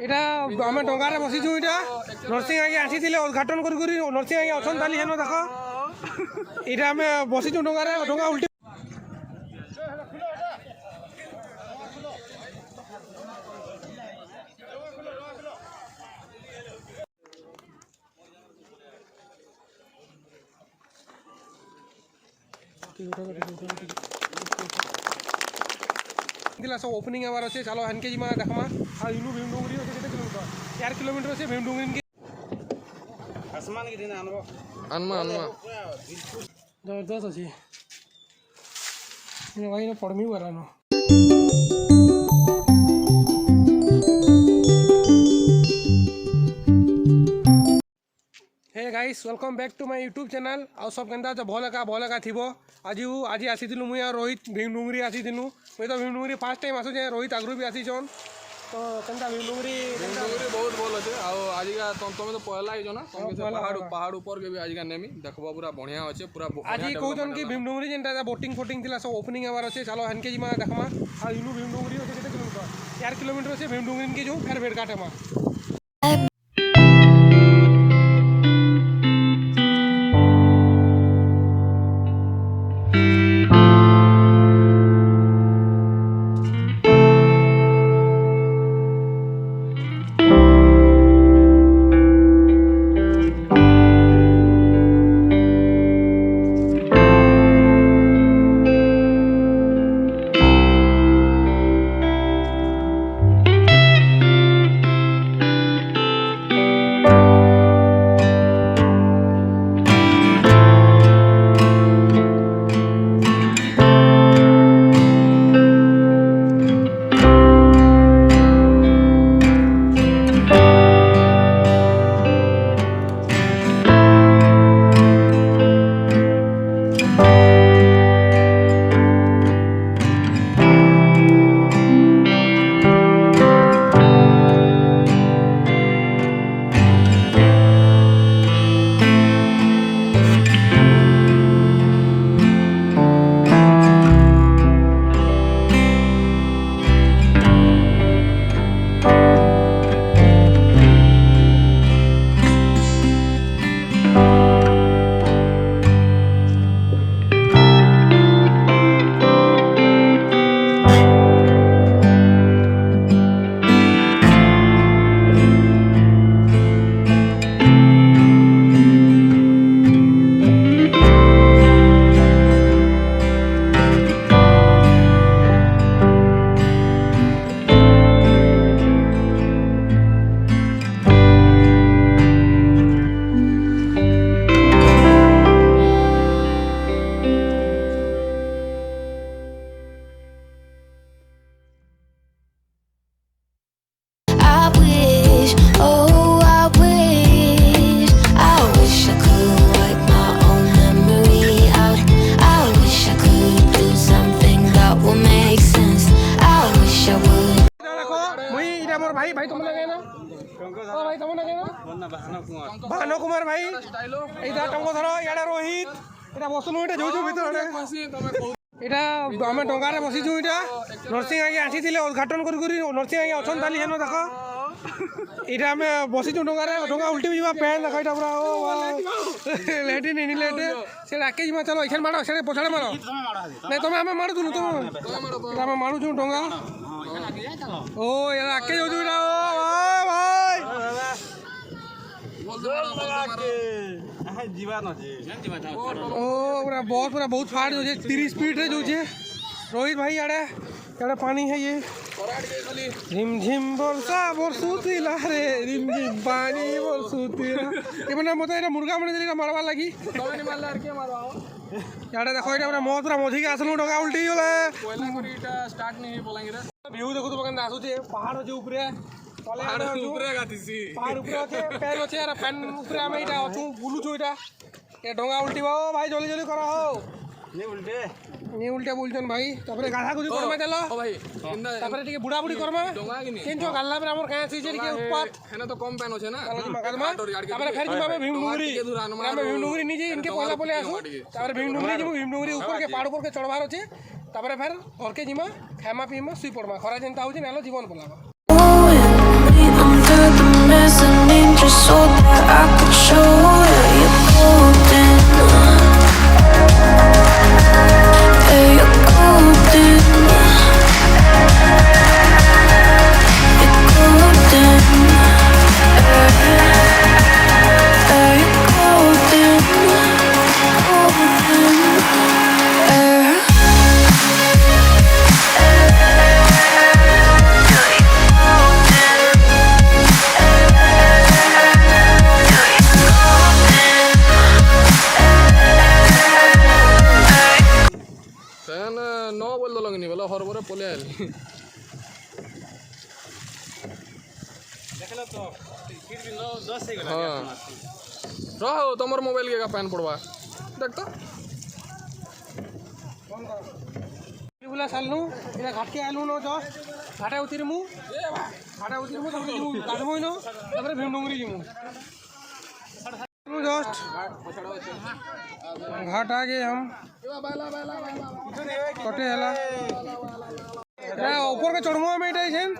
এটা আমি ডঙ্গারে বসিছু এটা নরসিং আগে আসিলে উদ্ঘাটন করি করি নরসিং আগে অছন তালি হেন দেখ এটা আমি বসিছু ডঙ্গারে ডঙ্গা উল্টি दिला सब ओपनिंग हमारा अच्छे चलो हन के जी में देखमा हाँ इनू भीम डोंगरी अच्छे कितने किलोमीटर 4 किलोमीटर से भीम डोंगरी के आसमान के दिन अनवा अनमा अनमा जबरदस्त अच्छी इन भाई ने पढ़मी करानो hey guys welcome back to my YouTube channel और सब केंदा तो भल का थी आज आज आसीलु मुई रोहित भीम डुंगरी आसीलु मुई तो भीम डुंगरी फर्स्ट टाइम आसुचे रोहित आगु भी आसीछन तो केंदा भीम डुंगरी बहुत भल अच्छे आज तुम तो पहला ही ना पहाड़ ऊपर के भी आज नेमी देखबा पूरा बढ़िया अच्छे पूरा आज कहन कि भीम डुंगरी जेनटा बोटिंग फोटिंग थिला सब ओपनिंग हमार अच्छे चलो हन के जी में देखमा हाँ इनू भीम डुंगरी अच्छे कितने किलोमीटर 4 किलोमीटर से भीम डुंगरी के जो फिर भेड़ काटेमा भाई भाई तुम लगे ना ओ भाई तुम लगे ना भानु कुमार भाई एटा टंगो धरो याडा रोहित एटा बसनु एटा जोजो भीतर एटा हम डंगा रे बसिछु एटा नरसिंह आगे आसीले उद्घाटन करी करी नरसिंह आगे अछन ताली हेनो देखो एटा हम बसिछु डंगा रे डंगा उल्टी जीवा पैन देखो एटा पूरा ओ लेटी नहीं लेटे से राके जीवा चलो एखन मारो से पछाड़े मारो नहीं तुम हम मारू तुम तुम हम मारू छु डंगा ओ यार आके जो जुड़ा ओ भाई जीवन अछि ओ पूरा बहुत फाड़ जो 30 स्पीड रे जो छे रोहित भाई याडे पानी है ये झिम झिम वर्षा बरसुतिला रे झिम झिम पानी बरसुतिला ए माने मते एटा मुर्गा माने देली मारवा लागी तमे नि मारला के मारवा याडे देखो एटा पूरा मोत पूरा मधी के आसलु डगा उल्टी होले पहिला करीटा स्टार्ट नहीं बोलांगे रे व्यू देखो तो बगन आसु छे पहाड़ जे ऊपरे पहाड़ ऊपरे गातिसी पहाड़ ऊपरे আছে पैर আছে আর पैन ऊपरे हम एटा अछु बुलु छु एटा ए डंगा उल्टी बा भाई जल्दी जल्दी करो हो नी उल्टे बोलछन भाई तापरे गाधा गुजी करमे देलो ओ भाई तापरे टिके बुढ़ा बुढ़ी करमे डंगा किनी केनचो गाल्ला पर हमर काया छै जे टिके ऊपर हेना तो कम पैन होछे ना तापरे फेर जिमा में भीम डुंगरी हम भीम डुंगरी निजे इनके पहला पहले आसु तापरे भीम डुंगरी ऊपर के पहाड़ ऊपर के चढ़वार আছে तापरे फेर और के जिमा खामा पीमा सुई पड़मा खरा जेंता होछि नालो जीवन बोलाबा रहो तुमर मोबाइल के पैन पड़वा देख तो बुला सालनु इना घाट के आलू न जस्ट घाटा उतरमु तबरे जिमु गाधमु न तबरे भीमडुंगरी जिमु जस्ट घाट आ गए हम कटे हला ऊपर के चढ़मु हम एटा छेन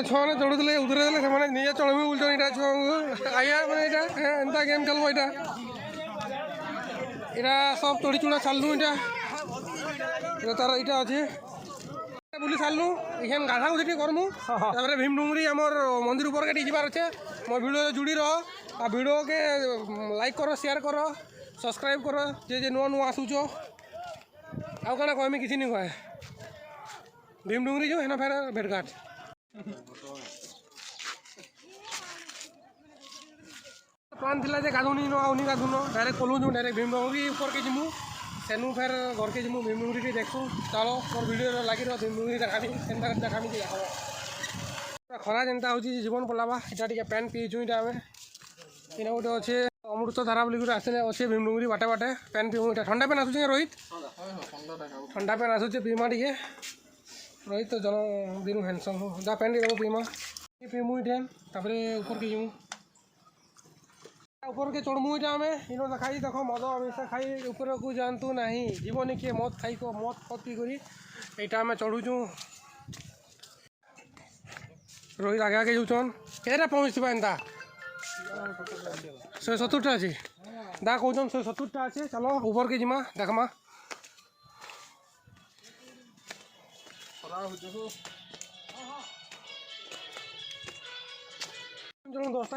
छुआ चढ़ुले उतरे निजे चढ़मी बोलते यहाँ छुआ आया मैंने एंता गेम खेलब यहाँ सब तोड़ी चुड़ा सालनु यहाँ तार यहाँ अच्छे बुली सालनु एखान गाधा उठी करमु भीमडुंगरी आमर मंदिर ऊपर के जाबार अच्छे मो भिडियो जुड़ी रह आ भिडियो के लाइक करो शेयर करो सब्सक्राइब करो जे नुआ नुआ आसुच आउ क्या कहमी किसी नहीं कहे भीमडुंगरी जो है फेर भेटघाट प्लान थिला जे गाधुनी न आउनी गाधुन डायरेक्ट पलु जो डायरेक्ट भीमडुंगरी ऊपर के जिमु सेनु फेर घर के जिमु भीमडुंगरी के देखू चलो मोर वीडियो लगी रह भीमडुंगरी देखामी केनता देखामी कि देखो खरा जेनता होची जीवन पलावा एटा टिके पैन पीचु इटा आमे इना गोटे अच्छे अमृत धारा बोली आसले अच्छे भीमडुंगरी बाटे बाटे पैन पीमु इटा ठंडा पैन आसुचे रोहित ठंडा पैन आसुचे पीमा टिके रोहित तो जन दिन हैंडसम हो जा पैन टिके पीमा पीमु इटा तापरे ऊपर के जिमु ऊपर के चढ़मु इटा आमे इनो देखाई देखो मद हमेशा खाई ऊपर को जानतु नहीं जीवन किए मद खाई को मद फद पी करी एटा आमे चढ़ुचु रोहित आगे आगे जाऊन केटा पहुँचवा एंता 170 अच्छे दा कौन 170 अच्छे चलो ऊपर के जिमा देखमा जो 10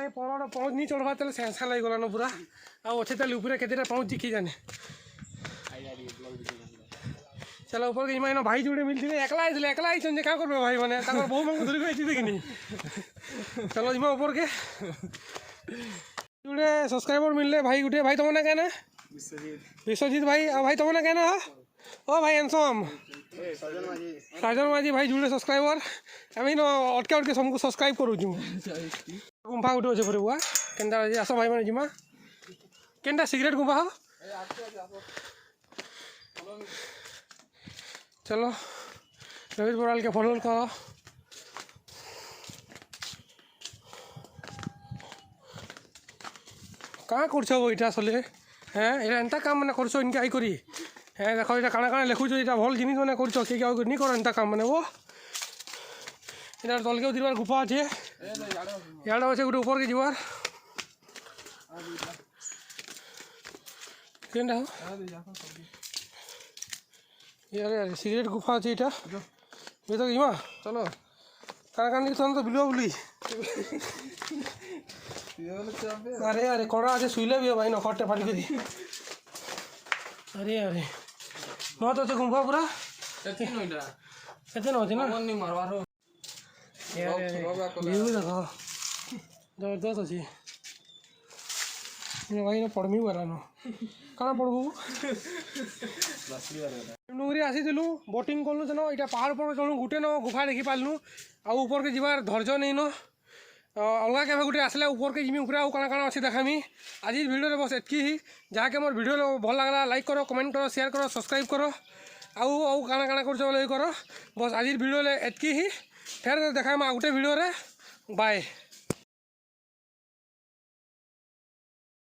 पहुँच नहीं चढ़वा तेल सेंसा लग गलान पूरा आउ अच्छे तेल ऊपर के पहुँच जी जाने चलो ऊपर के जिमा इन भाई जोड़े मिलते एकला आइसन क्या कर भाई मैंने बहु मन धरिक देखनी चलो जिमा ऊपर के जोड़े सब्सक्राइबर मिलले भाई गुटे भाई तुम क्या ना विश्वजीत भाई आ भाई तुम क्या ना ओ भाई एनसम साजन माझी भाई जुड़े सब्सक्राइबर आम इन अटके सबको सब्सक्राइब करूँ गुंफा गुटे अच्छे पूरे बुआ केन्ता आस भाई मैंने जिमा केन्टा सिगरेट गुंफा हो चलो रोहित बराल के फॉलो करो कहाँ कर इटा चले हाँ यहाँ एंता काम मैंने कर इनके आई करी हाँ देख ये काना काना लिखुच यहाँ भल जिन मैंने कर नहीं कर एंता काम मैंने वो इधर तल के उतर गुफा अच्छे इे अच्छे गोटे ऊपर के जीवार केनटा यार सिगरेट गुफा अच्छे इटा ये तो जिमा चलो काना काना तो बिलुआ बुली अरे अरे कड़ा आज शुईले भी भाई नखटे फाटी करी अरे अरे बहुत अच्छे गुंफा पूरा केते नछि ना व्यू देखो जबरदस्त अच्छी भाई ना पढ़मी बरानो कहाँ पढ़बू भीमडुंगरी आसीलु बोटिंग कलु जन यहाँ पहाड़ पर चलू गोटे न गुफा देखी पार्लु आउ ऊपर के जीवार धैर्य नहीं न अलग केवे गोटे आसले ऊपर के जिमी ऊपर आउ काना काना अच्छी देखामी आज भिडियो बस एतकी ही जहाँके मोर भिडियो भल लगला लाइक करो कमेंट करो शेयर करो सब्सक्राइब करो आउ काना काना कर बस आज भिडियो एतकी ही फेर देखा गोटे भिडियो बाय।